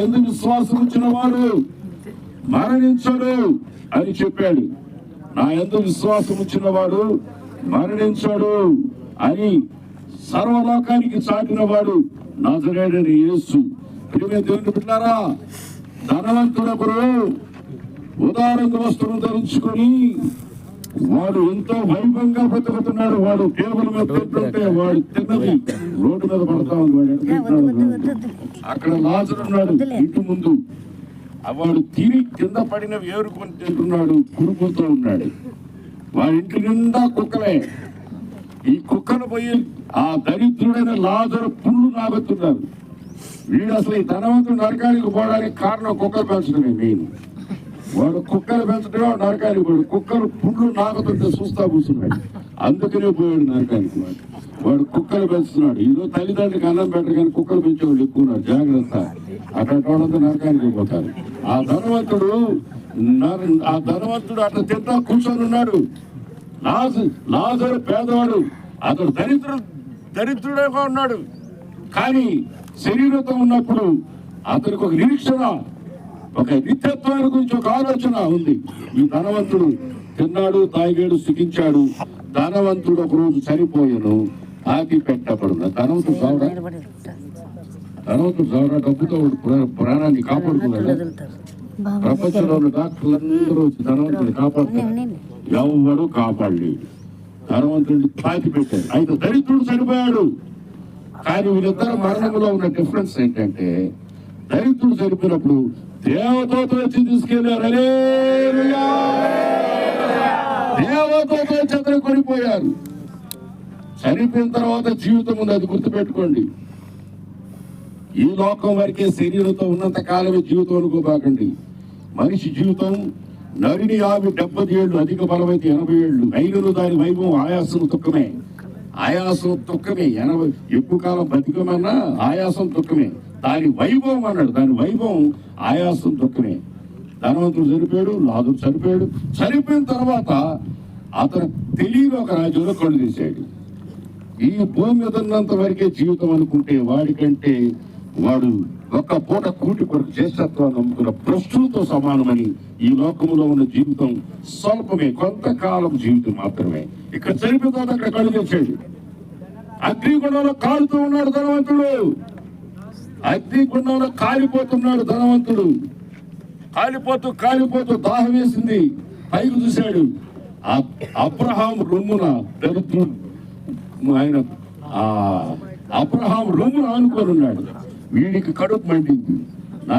యందు విశ్వాసం ఉంచిన వాడు మరణించడు అని చెప్పాడు. నా యందు విశ్వాసం ఉంచిన వాడు మరణించడు అని సర్వలోకానికి చాటిన వాడు నజరేయుడైన యేసు. ప్రియమైన దేవుని బిడ్డలారా, ధనవంతుడొకడు ఉదారంగా వస్త్రం ధరించుకొని వాడు ఎంతో వైభవంగా బతుకుతున్నాడు. వాడు టేబుల్ మీద తింటుంటే వాడు తిన్నది రోడ్డు మీద పడతా ఉంది. అక్కడ లాజరు ఉన్నాడు ఇంటి ముందు. వాడు తిని కింద పడినవి ఏరుకొని తింటున్నాడు, కురుపుతో ఉన్నాడు. వాడి ఇంటి నిండా కుక్కలే. ఈ కుక్కను పోయి ఆ దరిద్రుడైన లాజరు పుళ్ళు నాగుతున్నారు. వీడు అసలు ఈ ధనవంతుడు నరకానికి పోవడానికి కారణం కుక్కలు పెంచడమే మెయిన్. వాడు కుక్కలు పెంచడమే నరకానికి పోయాడు. కుక్కలు పుళ్ళు నాగుతుంటే చూస్తా కూర్చున్నాడు, అందుకనే పోయాడు నరకానికి. వాడు కుక్కలు పెంచుతున్నాడు. ఏదో తల్లిదండ్రులకు అన్నం పెట్టరు కానీ కుక్కలు పెంచేవాళ్ళు ఎక్కువ ఉన్నారు. జాగ్రత్త, అట్లాంటి వాళ్ళంతా నరకానికి పోతారు. ఆ ధనవంతుడు అట్లా తింటా కూర్చొని ఉన్నాడు. లాజరు పేదవాడు, అతడు దరిద్రుడుగా ఉన్నాడు. కానీ శరీరంతో ఉన్నప్పుడు అతనికి ఒక నిరీక్షణ, ఒక నిత్యత్వాన్ని గురించి ఒక ఆలోచన ఉంది. ఈ ధనవంతుడు తిన్నాడు, తాగాడు, సుఖించాడు. ధనవంతుడు ఒక రోజు చనిపోయాను, ఆకి పెట్టబడు. ధనవంతుడు చావడా డబ్బుతో ప్రాణాన్ని కాపాడుకున్నాడు. ప్రపంచంలో ఉన్న డాక్టర్లందరూ ధనవంతుడిని కాపాడుతున్నారు, ఎవరు కాపాడలేడు. ధనవంతుడిని పాతి పెట్టారు. అయితే దరిద్రుడు చనిపోయాడు. కానీ వీళ్ళిద్దరు మరణంలో ఉన్న డిఫరెన్స్ ఏంటంటే, దరిద్రుడు చనిపోయినప్పుడు దేవదూతలు వచ్చి తీసుకెళ్లారు. దేవదూతలు వచ్చి అతను కొనిపోయారు. చనిపోయిన తర్వాత జీవితం ఉంది, అది గుర్తుపెట్టుకోండి. ఈ లోకం వరకే శరీరంతో ఉన్నంత కాలమే జీవితం అనుకోబాకండి. మనిషి జీవితం నరిని 50-70 ఏళ్ళు, అధిక బలమైతే 80 ఏళ్ళు. అయినను దాని వైభవం ఆయాసం దుఃఖమే. ఆయాసం దుఃఖమే. 80 ఎక్కువ కాలం బతికమన్నా ఆయాసం దుఃఖమే. దాని వైభవం అన్నాడు, దాని వైభవం ఆయాసం దుఃఖమే. ధనవంతుడు చనిపోయాడు, లాజరు చనిపోయాడు. చనిపోయిన తర్వాత అతను తెలియని ఒక రాజ్యంలో కళ్ళు తీశాడు. ఈ భూమి మీద ఉన్నంత వరకే జీవితం అనుకుంటే వాడికంటే వాడు ఒక్క పూట కూటి కొరకు జ్యేష్ఠత్వాన్ని నమ్ముకున్న భ్రష్టులతో సమానమని. ఈ లోకంలో ఉన్న జీవితం స్వల్పమే, కొంతకాలం జీవితం మాత్రమే. ఇక్కడ చనిపోయిన అక్కడ కళ్ళు తెచ్చాడు. అగ్నిగుండంలో కాలుతూ ఉన్నాడు ధనవంతుడు. అగ్నిగుండంలో కాలిపోతున్నాడు ధనవంతుడు. కాలిపోతూ దాహం వేసింది. పైకి చూశాడు. అబ్రహాం రొమ్మున దరిద్రుడు అబ్రహాం రొమ్మున ఆనుకొని ఉన్నాడు. వీడికి కడుపు మండింది.